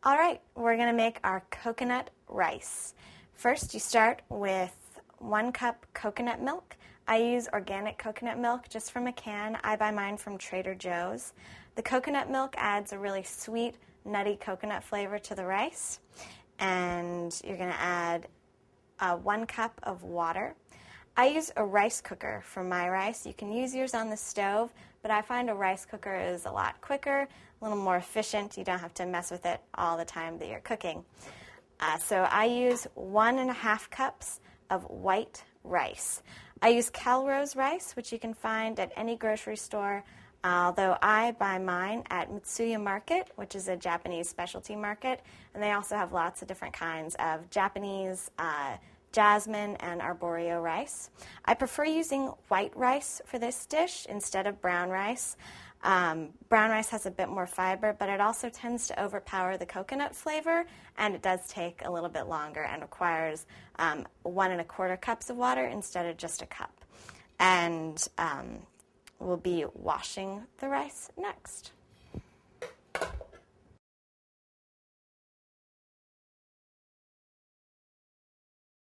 All right, we're going to make our coconut rice. First, you start with 1 cup coconut milk. I use organic coconut milk just from a can. I buy mine from Trader Joe's. The coconut milk adds a really sweet, nutty coconut flavor to the rice. And you're going to add 1 cup of water. I use a rice cooker for my rice. You can use yours on the stove, but I find a rice cooker is a lot quicker, a little more efficient. You don't have to mess with it all the time that you're cooking. So I use 1.5 cups of white rice. I use Calrose rice, which you can find at any grocery store, although I buy mine at Mitsuya Market, which is a Japanese specialty market, and they also have lots of different kinds of Japanese jasmine and arborio rice. I prefer using white rice for this dish instead of brown rice. Brown rice has a bit more fiber, but it also tends to overpower the coconut flavor, and it does take a little bit longer and requires 1.25 cups of water instead of just a cup. And we'll be washing the rice next.